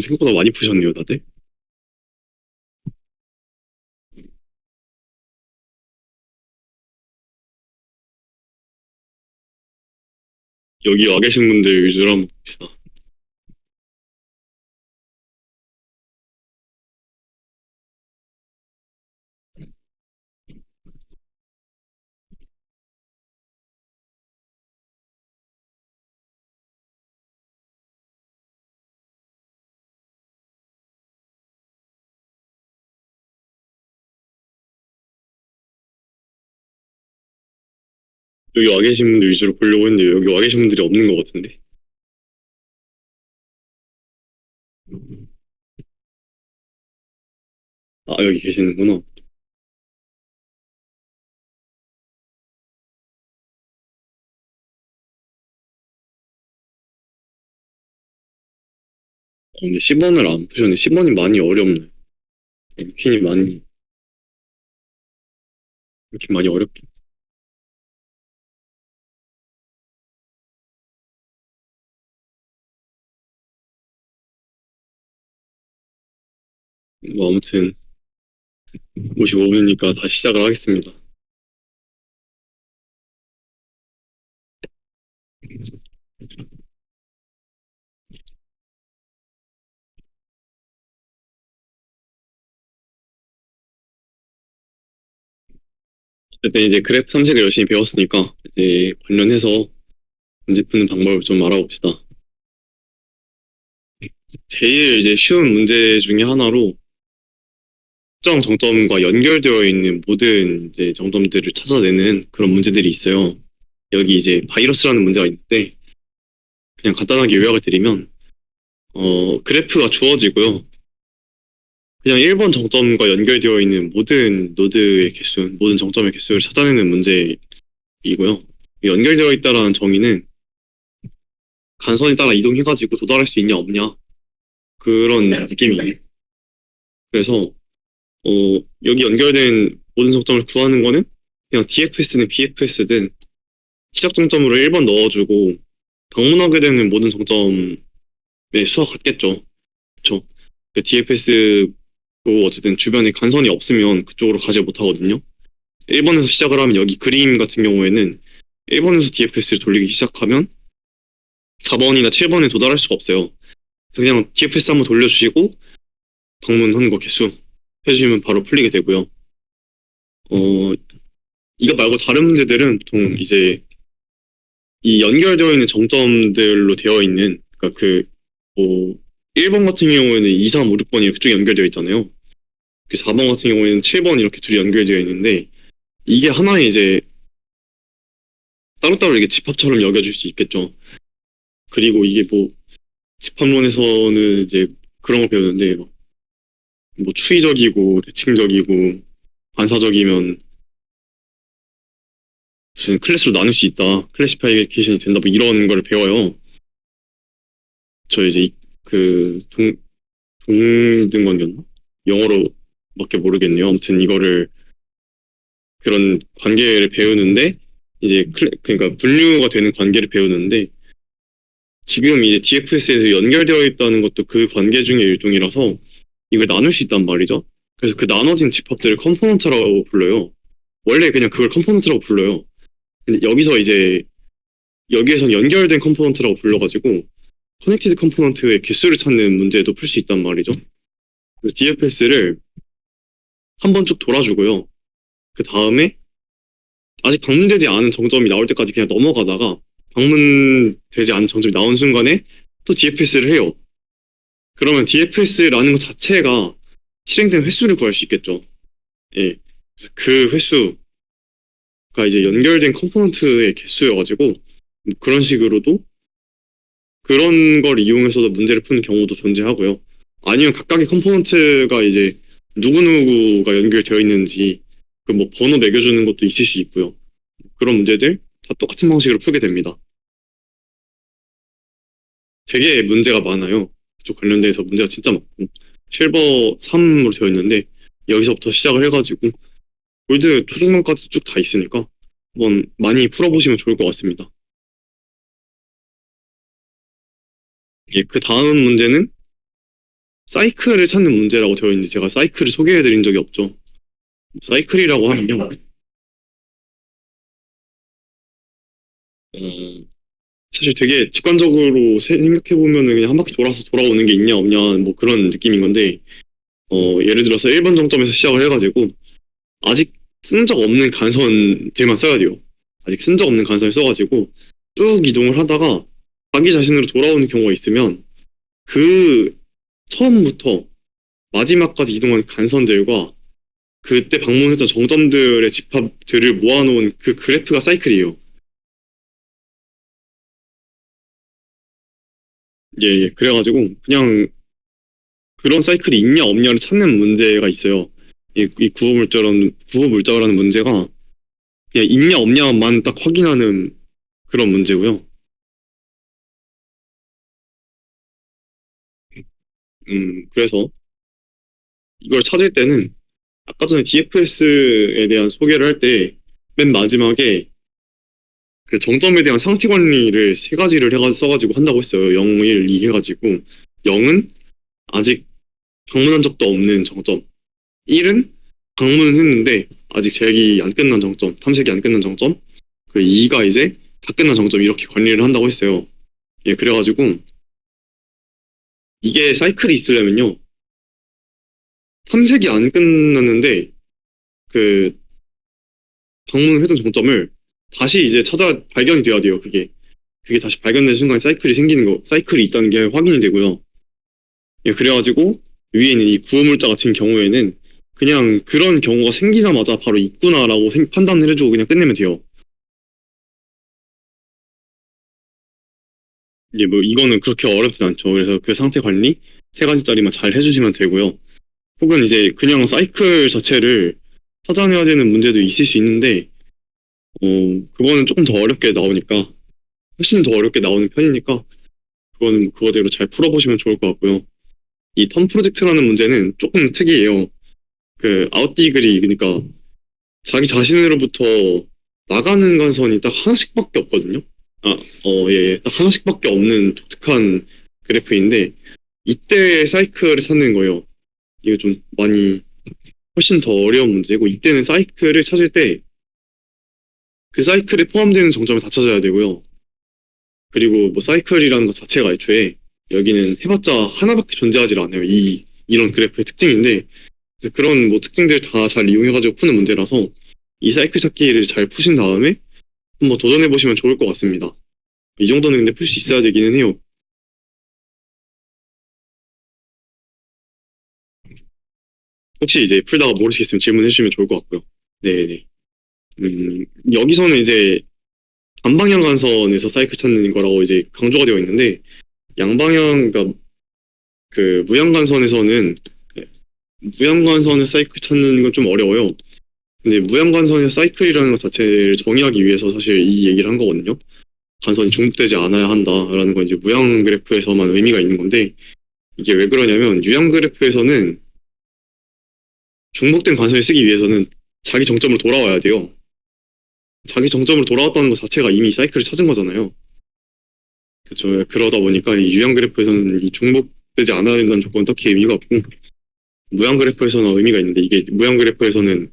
생각보다 많이 푸셨네요, 다들. 여기 와 계신 분들 위주로 한번 봅시다. 여기 와 계신 분들 위주로 보려고 했는데 여기 와 계신 분들이 없는 것 같은데. 아, 여기 계시는구나. 근데 10원을 안 푸셨네. 10원이 많이 어렵네. 퀸이 많이, 이렇게 많이 어렵게. 뭐, 아무튼, 55분이니까 다시 시작을 하겠습니다. 일단 이제 그래프 탐색을 열심히 배웠으니까, 이제 관련해서 문제 푸는 방법을 좀 알아봅시다. 제일 이제 쉬운 문제 중에 하나로, 특정 정점과 연결되어 있는 모든 이제 정점들을 찾아내는 그런 문제들이 있어요. 여기 이제 바이러스라는 문제가 있는데, 그냥 간단하게 요약을 드리면, 그래프가 주어지고요. 그냥 1번 정점과 연결되어 있는 모든 노드의 개수, 모든 정점의 개수를 찾아내는 문제이고요. 연결되어 있다라는 정의는 간선에 따라 이동해가지고 도달할 수 있냐 없냐 그런 느낌이에요. 그래서 여기 연결된 모든 정점을 구하는 거는 그냥 DFS는 BFS든 시작 정점으로 1번 넣어주고 방문하게 되는 모든 정점의 수와 같겠죠. 그렇죠? DFS고 어쨌든 주변에 간선이 없으면 그쪽으로 가지 못하거든요. 1번에서 시작을 하면 여기 그림 같은 경우에는 1번에서 DFS를 돌리기 시작하면 4번이나 7번에 도달할 수가 없어요. 그냥 DFS 한번 돌려주시고 방문한 거 개수 해주시면 바로 풀리게 되고요. 어, 이거 말고 다른 문제들은 보통 이제 이 연결되어 있는 정점들로 되어 있는 그러니까 뭐 1번 같은 경우에는 2, 3, 5, 6번이 이렇게 쭉 연결되어 있잖아요. 4번 같은 경우에는 7번 이렇게 둘이 연결되어 있는데 이게 하나의 이제 따로따로 이게 집합처럼 여겨질 수 있겠죠. 그리고 이게 뭐 집합론에서는 이제 그런 걸 배우는데 뭐 추이적이고 대칭적이고 반사적이면 무슨 클래스로 나눌 수 있다. 클래시파이케이션이 된다. 뭐 이런 걸 배워요. 저 이제 그 동등관계였나? 영어로밖에 모르겠네요. 아무튼 이거를 그런 관계를 배우는데 이제 그러니까 분류가 되는 관계를 배우는데 지금 이제 DFS에서 연결되어 있다는 것도 그 관계 중의 일종이라서 이걸 나눌 수 있단 말이죠. 그래서 그 나눠진 집합들을 컴포넌트라고 불러요. 원래 그냥 그걸 컴포넌트라고 불러요. 근데 여기서 이제 여기에선 연결된 컴포넌트라고 불러가지고 커넥티드 컴포넌트의 개수를 찾는 문제도 풀 수 있단 말이죠. 그래서 DFS를 한 번 쭉 돌아주고요. 그 다음에 아직 방문되지 않은 정점이 나올 때까지 그냥 넘어가다가 방문되지 않은 정점이 나온 순간에 또 DFS를 해요. 그러면 DFS라는 것 자체가 실행된 횟수를 구할 수 있겠죠. 예. 그 횟수 이제 연결된 컴포넌트의 개수여가지고 그런 식으로도 그런 걸 이용해서도 문제를 푸는 경우도 존재하고요. 아니면 각각의 컴포넌트가 이제 누구누구가 연결되어 있는지 그 뭐 번호 매겨주는 것도 있을 수 있고요. 그런 문제들 다 똑같은 방식으로 풀게 됩니다. 되게 문제가 많아요. 그쪽 관련돼서 문제가 진짜 많고 실버 3으로 되어 있는데 여기서부터 시작을 해가지고 골드 초중반까지 쭉 다 있으니까 한번 많이 풀어보시면 좋을 것 같습니다. 예, 그 다음 문제는 사이클을 찾는 문제라고 되어 있는데 제가 사이클을 소개해드린 적이 없죠. 사이클이라고 하면요. 어, 사실 되게 직관적으로 생각해보면은 그냥 한 바퀴 돌아서 돌아오는 게 있냐 없냐 뭐 그런 느낌인 건데 예를 들어서 1번 정점에서 시작을 해가지고 아직 쓴 적 없는 간선들만 써야 돼요. 아직 쓴 적 없는 간선을 써가지고 쭉 이동을 하다가 자기 자신으로 돌아오는 경우가 있으면 그 처음부터 마지막까지 이동한 간선들과 그때 방문했던 정점들의 집합들을 모아놓은 그 그래프가 사이클이에요. 예, 예. 그래가지고 그냥 그런 사이클이 있냐 없냐를 찾는 문제가 있어요. 이 구호물자라는 문제가 그냥 있냐 없냐만 딱 확인하는 그런 문제고요. 그래서 이걸 찾을 때는 아까 전에 DFS에 대한 소개를 할 때 맨 마지막에 그 정점에 대한 상태 관리를 세 가지를 써가지고 한다고 했어요. 0, 1, 2 해가지고 0은 아직 방문한 적도 없는 정점, 1은 방문은 했는데 아직 재획이 안 끝난 정점, 탐색이 안 끝난 정점, 그 2가 이제 다 끝난 정점 이렇게 관리를 한다고 했어요. 예, 그래가지고 이게 사이클이 있으려면요. 탐색이 안 끝났는데 그 방문을 했던 정점을 다시 이제 찾아 발견이 돼야 돼요. 그게 다시 발견된 순간 사이클이 생기는 거, 사이클이 있다는 게 확인이 되고요. 예, 그래가지고 위에 있는 이 구호물자 같은 경우에는 그냥 그런 경우가 생기자마자 바로 있구나라고 판단을 해주고 그냥 끝내면 돼요. 이게 뭐 이거는 그렇게 어렵진 않죠. 그래서 그 상태 관리 세 가지짜리만 잘 해주시면 되고요. 혹은 이제 그냥 사이클 자체를 찾아내야 되는 문제도 있을 수 있는데 어 그거는 조금 더 어렵게 나오니까 훨씬 더 어렵게 나오는 편이니까 그거는 그거대로 잘 풀어보시면 좋을 것 같고요. 이 텀 프로젝트라는 문제는 조금 특이해요. 그 아웃디글이 그러니까 자기 자신으로부터 나가는 간선이 딱 하나씩밖에 없거든요. 예, 예. 딱 하나씩밖에 없는 독특한 그래프인데 이때 사이클을 찾는 거예요. 이거 좀 많이 훨씬 더 어려운 문제고 이때는 사이클을 찾을 때 그 사이클에 포함되는 정점을 다 찾아야 되고요. 그리고 뭐 사이클이라는 것 자체가 애초에 여기는 해봤자 하나밖에 존재하지 않아요. 이런 그래프의 특징인데 그런 뭐 특징들 다 잘 이용해가지고 푸는 문제라서 이 사이클 찾기를 잘 푸신 다음에 한번 도전해보시면 좋을 것 같습니다. 이 정도는 근데 풀 수 있어야 되기는 해요. 혹시 이제 풀다가 모르시겠으면 질문해 주시면 좋을 것 같고요. 네네. 여기서는 이제 반방향 간선에서 사이클 찾는 거라고 이제 강조가 되어 있는데 양방향, 그러니까 그 무양간선에서는 무양간선의 사이클 찾는 건 좀 어려워요. 근데 무양간선의 사이클이라는 것 자체를 정의하기 위해서 사실 이 얘기를 한 거거든요. 간선이 중복되지 않아야 한다라는 건 이제 무양 그래프에서만 의미가 있는 건데 이게 왜 그러냐면 유양 그래프에서는 중복된 관성을 쓰기 위해서는 자기 정점으로 돌아와야 돼요. 자기 정점으로 돌아왔다는 것 자체가 이미 사이클을 찾은 거잖아요. 그렇죠. 그러다 보니까 이 유양 그래프에서는 이 중복되지 않아야 된다는 조건은 딱히 의미가 없고 무양 그래프에서는 의미가 있는데 이게 무양 그래프에서는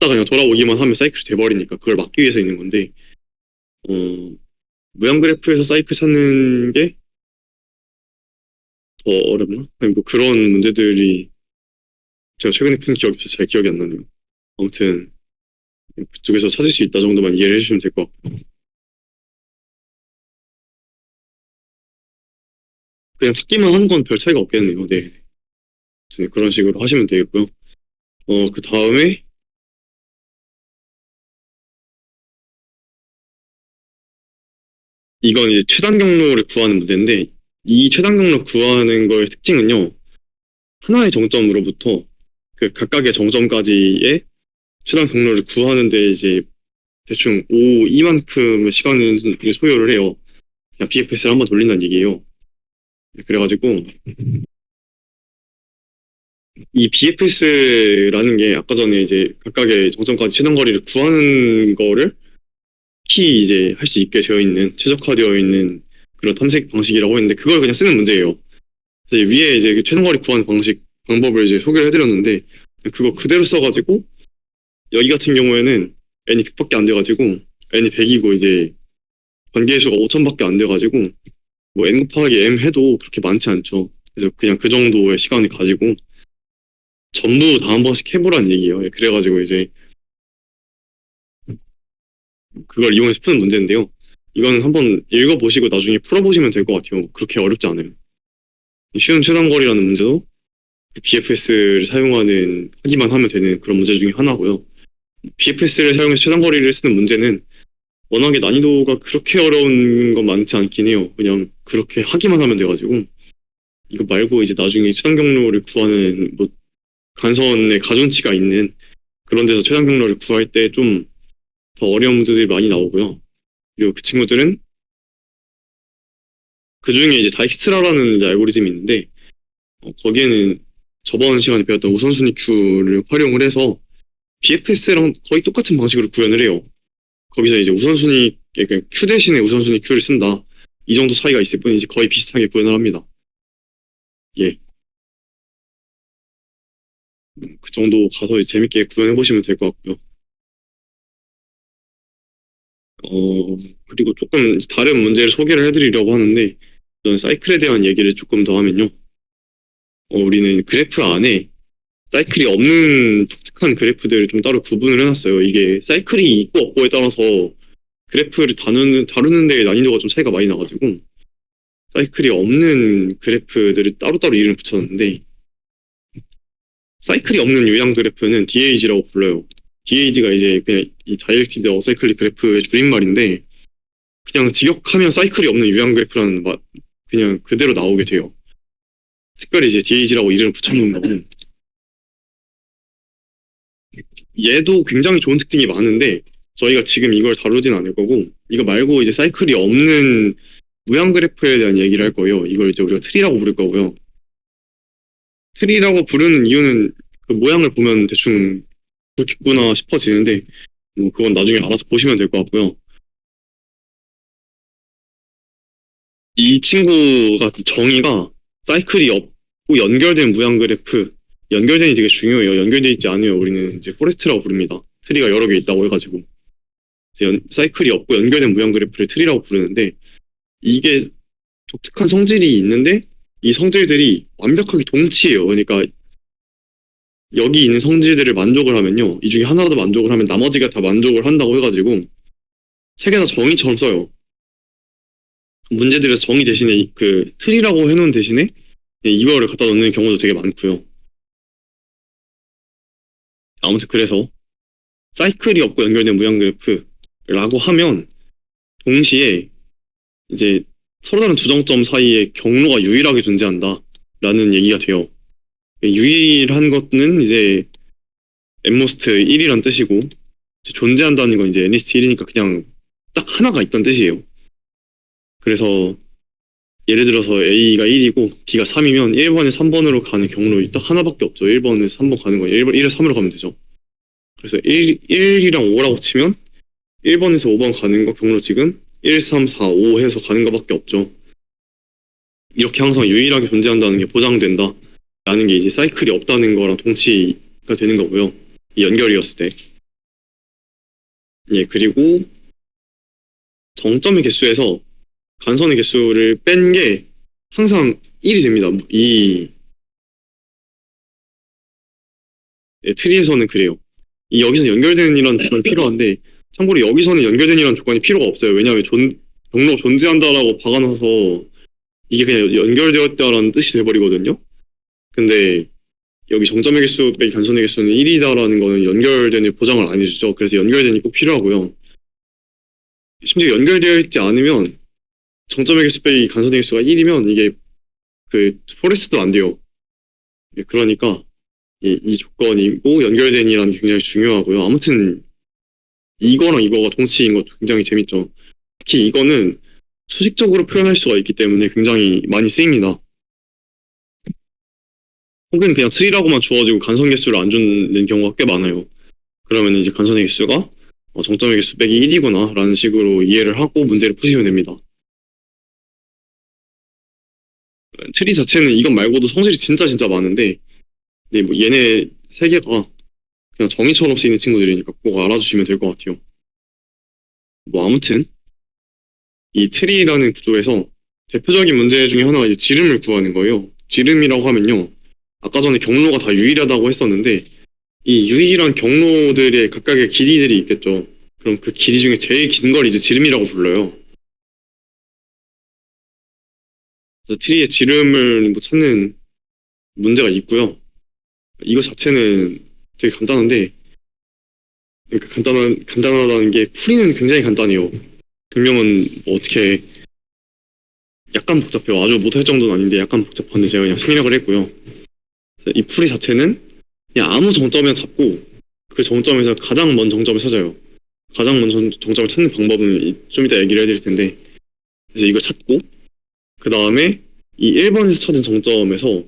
딱 그냥 돌아오기만 하면 사이클이 돼버리니까 그걸 막기 위해서 있는 건데 어, 무양 그래프에서 사이클 찾는 게 더 어렵나? 아니, 뭐 그런 문제들이 제가 최근에 푼 기억이 없어서 잘 기억이 안 나네요. 아무튼 그쪽에서 찾을 수 있다 정도만 이해를 해주시면 될 것 같고 그냥 찾기만 한 건 별 차이가 없겠네요. 네. 아무튼 그런 식으로 하시면 되겠고요. 그 다음에 이건 이제 최단 경로를 구하는 문제인데 이 최단 경로 구하는 거의 특징은요. 하나의 정점으로부터 그 각각의 정점까지의 최단 경로를 구하는데 이제 대충 이만큼의 시간을 소요를 해요. 그냥 BFS를 한번 돌린다는 얘기예요. 그래가지고 이 BFS라는 게 아까 전에 이제 각각의 정점까지 최단 거리를 구하는 거를 특히 이제 할 수 있게 되어 있는 최적화되어 있는 그런 탐색 방식이라고 했는데 그걸 그냥 쓰는 문제예요. 그래서 위에 이제 최단 거리 구하는 방법을 이제 소개를 해드렸는데 그거 그대로 써가지고 여기 같은 경우에는 n이 100밖에 안 돼가지고 n이 100이고 이제 관계수가 5000밖에 안 돼가지고 뭐 n 곱하기 m 해도 그렇게 많지 않죠. 그래서 그냥 그 정도의 시간을 가지고 전부 다 한 번씩 해보라는 얘기예요. 그래가지고 이제 그걸 이용해서 푸는 문제인데요. 이건 한번 읽어보시고 나중에 풀어보시면 될 것 같아요. 그렇게 어렵지 않아요. 쉬운 최단거리라는 문제도 BFS를 사용하는 하기만 하면 되는 그런 문제 중에 하나고요. BFS를 사용해서 최단거리를 쓰는 문제는 워낙에 난이도가 그렇게 어려운 건 많지 않긴 해요. 그냥 그렇게 하기만 하면 돼가지고 이거 말고 이제 나중에 최단 경로를 구하는 뭐 간선의 가중치가 있는 그런 데서 최단 경로를 구할 때 좀 더 어려운 문제들이 많이 나오고요. 그리고 그 친구들은 그 중에 이제 다익스트라라는 이제 알고리즘이 있는데 거기에는 저번 시간에 배웠던 우선순위 큐를 활용을 해서 BFS랑 거의 똑같은 방식으로 구현을 해요. 거기서 이제 우선순위, 그러니까 큐 대신에 우선순위 큐를 쓴다. 이 정도 차이가 있을 뿐이지 거의 비슷하게 구현을 합니다. 예. 그 정도 가서 재밌게 구현해 보시면 될 것 같고요. 그리고 조금 다른 문제를 소개를 해드리려고 하는데, 저는 사이클에 대한 얘기를 조금 더 하면요. 우리는 그래프 안에 사이클이 없는 독특한 그래프들을 좀 따로 구분을 해놨어요. 이게 사이클이 있고 없고에 따라서 그래프를 다루는 데 난이도가 좀 차이가 많이 나가지고, 사이클이 없는 그래프들을 따로따로 이름을 붙였는데, 사이클이 없는 유형 그래프는 DAG라고 불러요. DAG가 이제 그냥 이 다이렉티드 어사이클릭 그래프의 줄임말인데 그냥 직역하면 사이클이 없는 유형 그래프라는 말 그냥 그대로 나오게 돼요. 특별히 이제 DAG라고 이름을 붙여놓은 거고 얘도 굉장히 좋은 특징이 많은데 저희가 지금 이걸 다루진 않을 거고 이거 말고 이제 사이클이 없는 무형 그래프에 대한 얘기를 할 거예요. 이걸 이제 우리가 트리라고 부를 거고요. 트리라고 부르는 이유는 그 모양을 보면 대충 그렇겠구나 싶어지는데 뭐 그건 나중에 알아서 보시면 될 것 같고요. 이 친구가 정의가 사이클이 없고 연결된 무형 그래프 연결된이 되게 중요해요. 연결돼 있지 않으면 우리는 이제 포레스트라고 부릅니다. 트리가 여러 개 있다고 해가지고 사이클이 없고 연결된 무형 그래프를 트리라고 부르는데 이게 독특한 성질이 있는데 이 성질들이 완벽하게 동치예요. 그러니까 여기 있는 성질들을 만족을 하면요. 이 중에 하나라도 만족을 하면 나머지가 다 만족을 한다고 해가지고 세 개 다 정의처럼 써요. 문제들에서 정의 대신에 그 틀이라고 해놓은 대신에 이거를 갖다 넣는 경우도 되게 많고요. 아무튼 그래서 사이클이 없고 연결된 무형 그래프라고 하면 동시에 이제 서로 다른 두 정점 사이에 경로가 유일하게 존재한다라는 얘기가 돼요. 유일한 것은 이제 atmost 1이란 뜻이고 존재한다는 건 이제 nist 1이니까 그냥 딱 하나가 있다는 뜻이에요. 그래서 예를 들어서 A가 1이고 B가 3이면 1번에 3번으로 가는 경로 딱 하나밖에 없죠. 1번에서 3번 가는 거 1에 3으로 가면 되죠. 그래서 1이랑 5라고 치면 1번에서 5번 가는 거 경로 지금 1, 3, 4, 5 해서 가는 거밖에 없죠. 이렇게 항상 유일하게 존재한다는 게 보장된다. 라는 게 이제 사이클이 없다는 거랑 동치가 되는 거고요. 이 연결이었을 때. 예, 그리고 정점의 개수에서 간선의 개수를 뺀 게 항상 1이 됩니다. 이 트리에서는 그래요. 이 여기서 연결되는 이런 조건이 필요한데 참고로 여기서는 연결되는 이런 조건이 필요가 없어요. 왜냐하면 경로 존재한다라고 박아놔서 이게 그냥 연결되었다라는 뜻이 돼버리거든요. 근데 여기 정점의 개수 빼기 간선의 개수는 1이다라는 거는 연결되는 보장을 안 해주죠. 그래서 연결되니 꼭 필요하고요. 심지어 연결되어 있지 않으면 정점의 개수 빼기 간선의 개수가 1이면 이게 그 포레스트도 안 돼요. 예, 그러니까 이 조건이고 연결된이라는 게 굉장히 중요하고요. 아무튼 이거랑 이거가 동치인 것도 굉장히 재밌죠. 특히 이거는 수식적으로 표현할 수가 있기 때문에 굉장히 많이 쓰입니다. 혹은 그냥 트리라고만 주어지고 간선 개수를 안 주는 경우가 꽤 많아요. 그러면 이제 간선의 개수가 정점의 개수 빼기 1이구나 라는 식으로 이해를 하고 문제를 푸시면 됩니다. 트리 자체는 이것 말고도 성질이 진짜 진짜 많은데 네, 뭐 얘네 세 개가 그냥 정의처럼 쓰이는 친구들이니까 꼭 알아주시면 될 것 같아요. 뭐 아무튼 이 트리라는 구조에서 대표적인 문제 중에 하나가 이제 지름을 구하는 거예요. 지름이라고 하면요. 아까 전에 경로가 다 유일하다고 했었는데 이 유일한 경로들의 각각의 길이들이 있겠죠. 그럼 그 길이 중에 제일 긴 걸 이제 지름이라고 불러요. 그래서 트리의 지름을 뭐 찾는 문제가 있고요. 이거 자체는 되게 간단한데, 그러니까 간단하다는 게 풀이는 굉장히 간단해요. 증명은 뭐 어떻게 약간 복잡해요. 아주 못할 정도는 아닌데 약간 복잡한데 제가 그냥 생략을 했고요. 이 풀이 자체는 그냥 아무 정점에서 잡고 그 정점에서 가장 먼 정점을 찾아요. 가장 먼 정점을 찾는 방법은 좀 이따 얘기를 해드릴 텐데, 그래서 이걸 찾고 그 다음에 이 1번에서 찾은 정점에서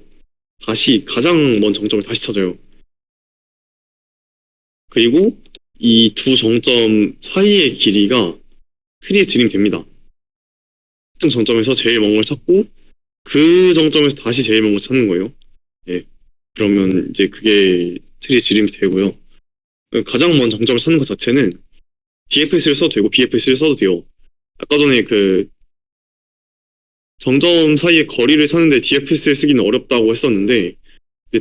다시 가장 먼 정점을 다시 찾아요. 그리고 이 두 정점 사이의 길이가 트리의 지름이 됩니다. 특정 정점에서 제일 먼 걸 찾고 그 정점에서 다시 제일 먼 걸 찾는 거예요. 예. 그러면 이제 그게 트리의 지름이 되고요. 가장 먼 정점을 찾는 것 자체는 DFS를 써도 되고 BFS를 써도 돼요. 아까 전에 그 정점 사이의 거리를 찾는데 DFS를 쓰기는 어렵다고 했었는데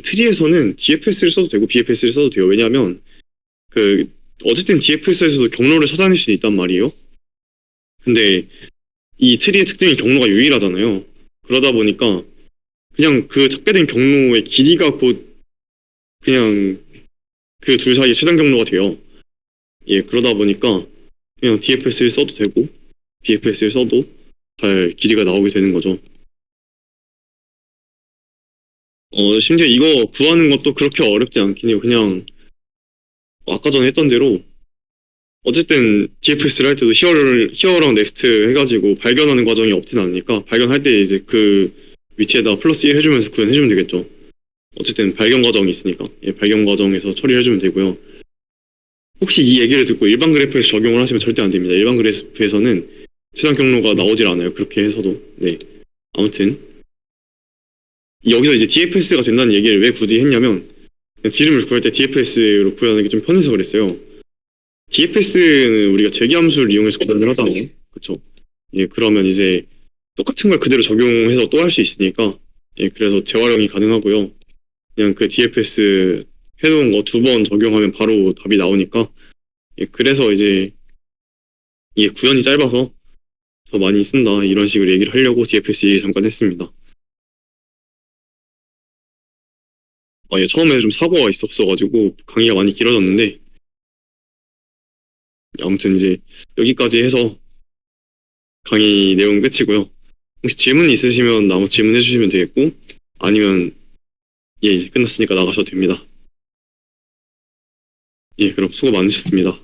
트리에서는 DFS를 써도 되고 BFS를 써도 돼요. 왜냐하면 그 어쨌든 DFS에서도 경로를 찾아낼 수는 있단 말이에요. 근데 이 트리의 특징이 경로가 유일하잖아요. 그러다 보니까 그냥 그 삭제된 경로의 길이가 곧 그냥 그 둘 사이의 최단 경로가 돼요. 예, 그러다 보니까 그냥 DFS를 써도 되고 BFS를 써도 잘 길이가 나오게 되는 거죠. 심지어 이거 구하는 것도 그렇게 어렵지 않긴 해요. 그냥 아까 전에 했던 대로 어쨌든 DFS를 할 때도 히어랑 넥스트 해가지고 발견하는 과정이 없진 않으니까 발견할 때 이제 그 위치에다 플러스 1 해주면서 구현해주면 되겠죠. 어쨌든 발견 과정이 있으니까 예, 발견 과정에서 처리를 해주면 되고요. 혹시 이 얘기를 듣고 일반 그래프에서 적용을 하시면 절대 안 됩니다. 일반 그래프에서는 최단 경로가 나오질 않아요. 그렇게 해서도. 네. 아무튼 여기서 이제 DFS가 된다는 얘기를 왜 굳이 했냐면 지름을 구할 때 DFS로 구하는 게 좀 편해서 그랬어요. DFS는 우리가 재기함수를 이용해서 구현을 하잖아요. 그쵸? 예, 그러면 이제 똑같은 걸 그대로 적용해서 또 할 수 있으니까 예, 그래서 재활용이 가능하고요. 그냥 그 DFS 해놓은 거 두 번 적용하면 바로 답이 나오니까 예, 그래서 이제 이게 구현이 짧아서 더 많이 쓴다 이런 식으로 얘기를 하려고 DFS 얘기 잠깐 했습니다. 예, 처음에 좀 사고가 있었어가지고 강의가 많이 길어졌는데 아무튼 이제 여기까지 해서 강의 내용 끝이고요. 혹시 질문 있으시면 나머 질문해 주시면 되겠고 아니면 예, 이제 끝났으니까 나가셔도 됩니다. 예, 그럼 수고 많으셨습니다.